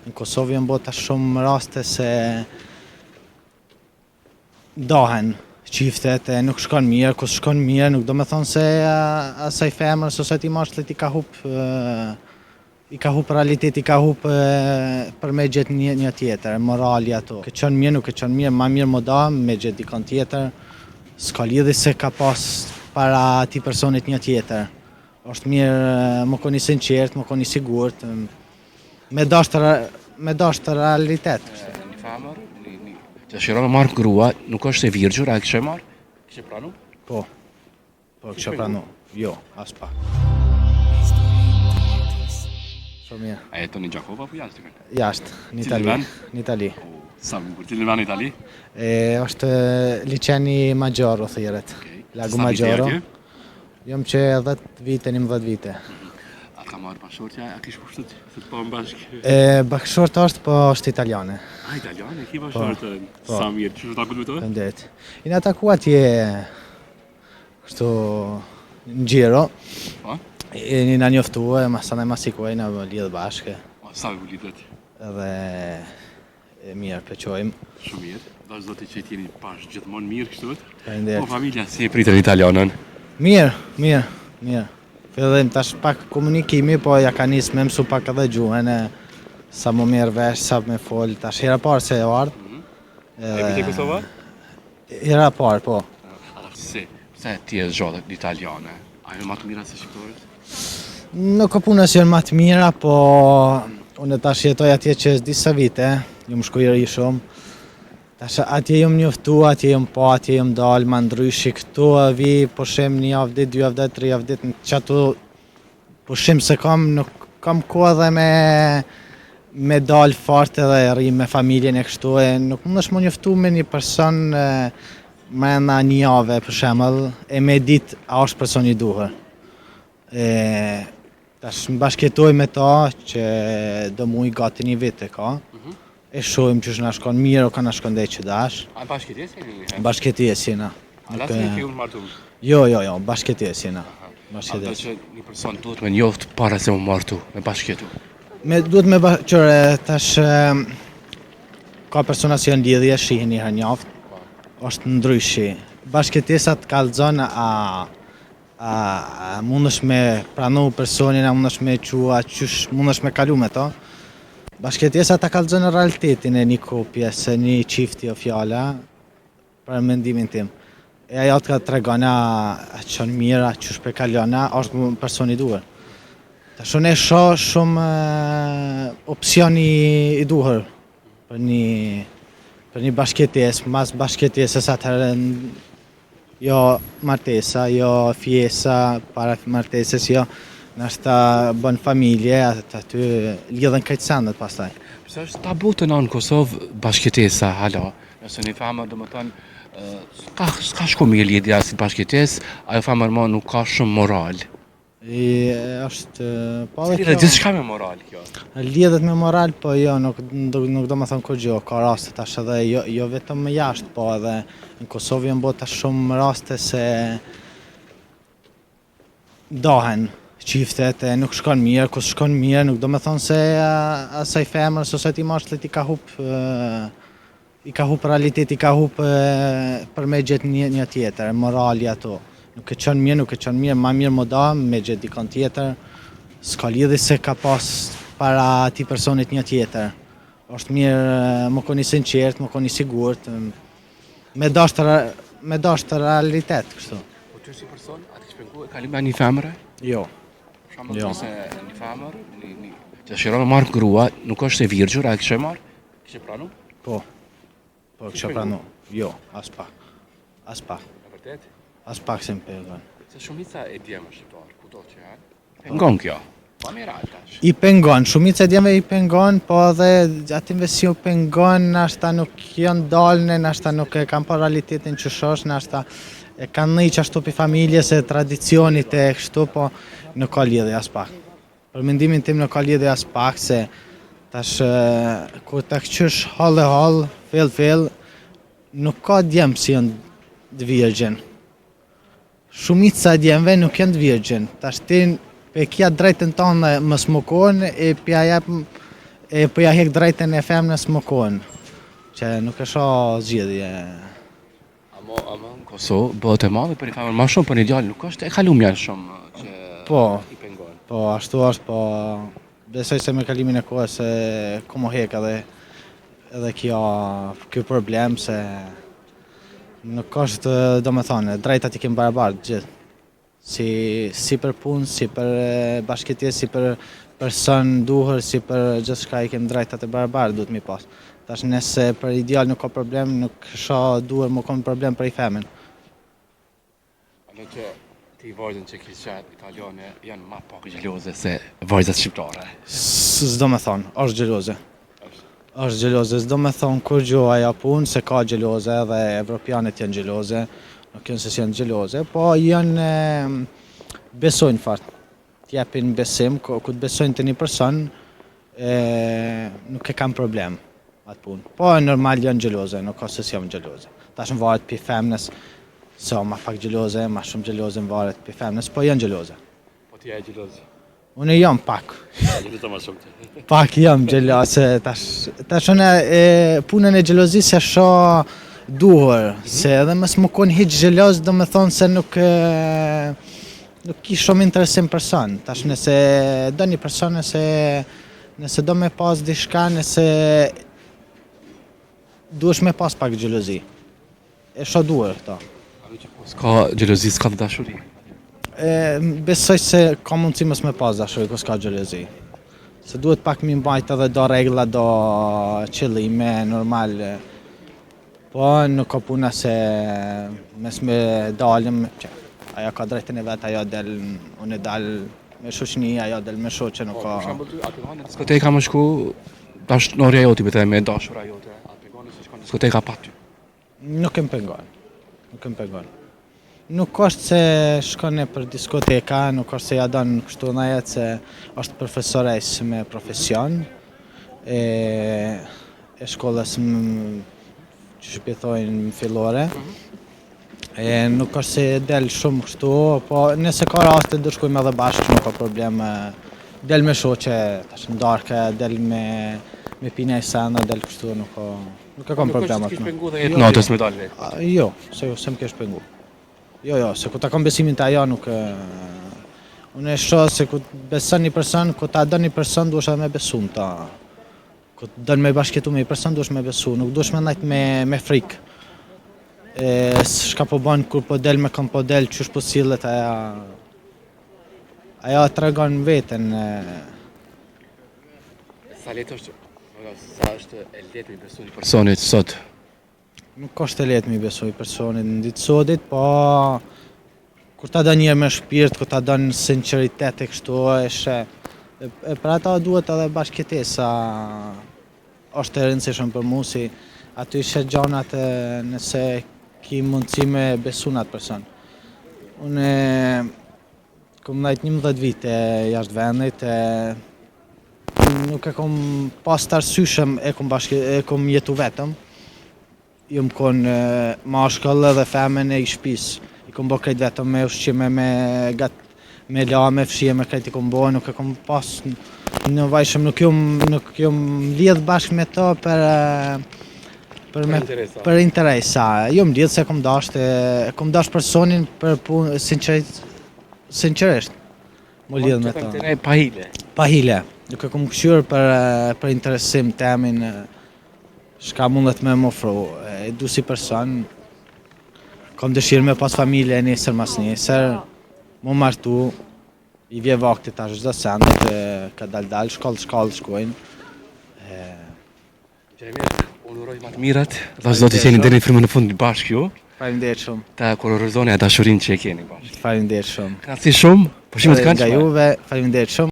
Në Kosovë janë bota shumë raste se ndahen qiftet e nuk shkon mirë, kur shkon mirë nuk do me thonë se asaj femër ose atij mashkullit i ka hup realitet, i ka hup për me gjetë një tjetër, morali ato. Ke qenë mirë, nuk ke qenë mirë, ma mirë më da me gjetë dikon tjetër, s'ka lidhje se ka pas para atij personit një tjetër. Është mirë më koni sinqert, më koni sigurt, me dashtë realitet. Një femër, dëshiron me marrë grua, nuk është e virgjur, a e kishe marrë? Kishe pranu? Po, kishe pranu. Jo, as pak. Shumë mirë. A jeton në Gjakova apo jashtë? Jashtë, në Itali. Në Itali. Sa bukur, cili vend në Itali? Është liçeni Maggioro thirret. Lagu Maggioro. Jam që 10 vite, 11 vite. A ka marrë bashkëshortja, a kish kushtet se të pa më bashkë? Bashkëshorta është, po është italiane. A, italiane, ki bashkëshortë? Sa mirë, që është taku të? Faleminderit. Jena taku atje, kështu, në Gjiro. Po? Jena njoftuar, masana e masikuaj, na lidhë bashkë. Sa u lidhet? Edhe mirë, pleqojmë. Shumë mirë. Vazhdoni që t'jeni bashkë gjithmonë mirë kështu? Faleminderit. Po familja si e pritën italianën? Mirë. Fillim tash pak komunikimi, po ja ka nisë me mësu pak edhe gjuhën, sa më mirë vesh, sa më fol, tash hera parë se e ardhë. E piti Kosova? Hera parë, po. Se ti e zgjodhet italiane, a e më të mira se shqiptarët? Nuk ka puna që janë më të mira, po unë tash jetoj atje që disa vite, jam shkojëri shumë. Tash atje jam njoftu, atje jam pa, atje jam dalë, ma ndryshi këtu, vi pushim një javë ditë, 2 javë ditë, 3 javë ditë, që atu pushim se kam, nuk kam kohë dhe me dalë fort edhe rri me familjen e kështu, nuk mund është më njoftu me një person mrena një jave, për shemëll, e me ditë a është personi duhur. Tash më bashkjetoj me ta që do muj gati një vit e ka. E shohim që është nga shkon mirë o ka nga shkon dhe që dash. A bashkëtjes e një? Bashkëtjes jena. A lasë një ke unë martu? Jo, bashkëtjes jena. A do që një person duhet me njoftë para se më martu, me bashkëtu? Duhet me qëre, tash ka persona që janë lidhje, shihin një herë njoftë, është ndryshi. Bashkëtjesat kallëzon a mundësh me pranu personin, a mundësh me qua, qysh mundësh me kalu me to. Bashkëtjesa ta kallëzon realitetin e një kopje, se një qifti o fjala, për mendimin tim. E ajo të ka tregona a qënë mira, që shpe kaljona, është personi duhur. Ta shumë e shoh shumë opcioni i duhur për një bashkëtjes, mas bashkëtjesës atëherë jo martesa, jo fjesa, para martesës, jo. Nashta bën familje, aty lidhen kajtë sendet pastaj. Pse është tabu të në Kosovë bashkëtesa, hala? Nëse një femër do më thënë, s'ka shko mirë lidhja si bashkëtes, ajo femër ma nuk ka shumë moral. Është, po dhe kjo... Diçka me moral kjo? Lidhet me moral, po jo, nuk do më thënë kur gjo, ka raste tash edhe jo vetëm me jashtë, po edhe në Kosovë janë bota shumë raste se ndahen qiftet e nuk shkon mirë, kur shkon mirë nuk do me thonë se asaj femër ose atij mashkullit i ka hup realitet, i ka hup për me gjetë një tjetër, morali ato. Nuk ke qenë mirë, ma mirë më da me gjetë dikon tjetër, s'ka lidhje se ka pas para atij personit një tjetër. Është mirë më koni sinqert, më koni sigurt, me dashtë realitet kështu. Po ty si person, a ti shpengu e kalim me një femëre? Jo. Nëse një femër, dëshiron me marrë grua, nuk është e virgjur, a e kishe marrë? Kishe pranu? Po, kishe pranu. Jo, as pak. E vërtet? As pak se më pengon. Se shumica e djemë shqiptarë, ku do që janë? Pengon kjo? Pa miral tash. I pengon, shumica e djemëve i pengon, po edhe atimve si u pengon, nashta nuk janë dalëne, nashta nuk e kam pa realitetin që shosh, nashta e kanë nëj qashtu për familje se tradicionit e kështu, po nuk ka lidhje as pak. Për mendimin tim nuk ka lidhje as pak, se tash kur ta këqysh hall, fill, nuk ka djemë si janë të virgjin. Shumica e djemëve nuk janë të virgjin. Tash ti pe kja drejtën tonë më smukon, e pja jep Po ja hek drejtën e femnës më kohën, që nuk e shoh zgjedhje. Ama në Kosovë bëhet e madhe për një femër, ma shumë për një djalë nuk është e kaluar shumë që Po, i pengon. po ashtu është, po besoj se me kalimin e kohës se ku më hek edhe kjo problem se nuk është, domethënë, drejtat i kemi barabartë gjithë. Si për punë, si për bashkëjetesë, si për person duhur, si për gjithçka i kemi drejtat e barabartë duhet mi pas. Tash nëse për ideal nuk ka problem, nuk shoh duhur më ka problem për i femën. Ano që ti vajzën që kisha qenë italiane janë ma pak gjeloze se vajzat shqiptare. S'do me thonë, është gjeloze. Është gjeloze, s'do me thonë kur gjo aja punë se ka gjeloze dhe evropianet janë gjeloze, nuk janë se janë gjeloze, po janë besojnë fart, t'jepin besim, ku të besojnë të një person, nuk e kam problem atë punë. Po normal janë gjeloze, nuk ka se janë gjeloze. Tash në varet për femnës, ma pak gjeloze, ma shumë gjeloze në varet për femnës, po janë gjeloze. Po ti e gjeloze? Unë jam pak. Gjeloze ma shumë të. Pak jam gjeloze, tash unë punën e gjelozisë e shoh duhur, se edhe mos më kon hiç gjeloz, do me thonë se nuk ki shumë interesim person. Tash nëse do një person, nëse do me pas diçka, nëse duhesh me pas pak gjelozi. E shoh duhur këto. S'ka gjelozi, s'ka të dashuri. Besoj se ka mundësi mos me pas dashuri, ku s'ka gjelozi. Se duhet pak mi mbajt edhe do regla, do qëllime, normal. Po nuk ka puna se mes me dalim, ajo ka drejtën e vetë, ajo del, unë dal me shoqni, ajo del me shoqe, nuk ka... Për shembull, ty aty në diskoteka më shku, dashnore joti, betej me dashura jote, a pegoni se shkon në diskoteka pa ty? Nuk e më pengon. Nuk është se shkon për diskoteka, nuk është se ja don kështu na jetë se është profesoresh me profesion e shkollës që shpjethojnë fillore. Nuk është se del shumë kështu, po nëse ka raste do shkojmë edhe bashkë, nuk ka problem. Del me shoqe, tash në darkë, del me pina e sana, del kështu, nuk ka kam problem Nuk është atë. që kish pengu dhe jetë natës me dalë vetë? Jo, se më kesh pengu. Jo, se ku ta kam besimin të ajo nuk... Unë e shoh se ku beson një person, ku ta do një person, duhesh edhe me besu në ta. Ku do me bashkëtu me një person, duhesh me besu, nuk duhesh me ndajt me frikë. Shka po bën, kur po del me kam po del, qysh po sillet aja... Aja tregon veten. Sa letë është, sa është e letë mi besu një personit sot? Nuk është e letë mi besu një personit në ditë sotit, po... Kur ta do njerë me shpirt, kur ta do në sinceritet e kështu, për ata duhet edhe bashkëjetesa është e rëndësishme për mu, si aty ishe gjanat nëse ki mundësi me besu në atë person. Unë kom dhejt 11 vite jashtë vendit, nuk e kom pas të arsyshem e kom jetu vetëm. Ju më konë mashkull dhe femën e i shpis. I kom bo krejt vetëm me ushqime, me la, me fshije, me krejt i kom bo, nuk e kom pas në vajshëm, nuk jom lidh bashkë me to për interesa. Jom lidh se kom dash personin për punë sinqerisht. Më lidh me to. Pahile. Nuk e kom këshyr për interesim temin, shka mundet me më ofru. E du si person, kom dëshirë me pas familje nesër mas nesër, mu martu, i vje vakti tash çdo sendet, ka dal, shkallë shkojnë. Gjeremir, unë uroj ma të mirat, dhe zdo të qeni deri në frymën në fund bashkë ju. Faleminderit shumë. Ta kolorizoni e dashurinë që e keni bashkë. Faleminderit shumë. Kënaqësi shumë, pushimet kanë nga juve, faleminderit shumë.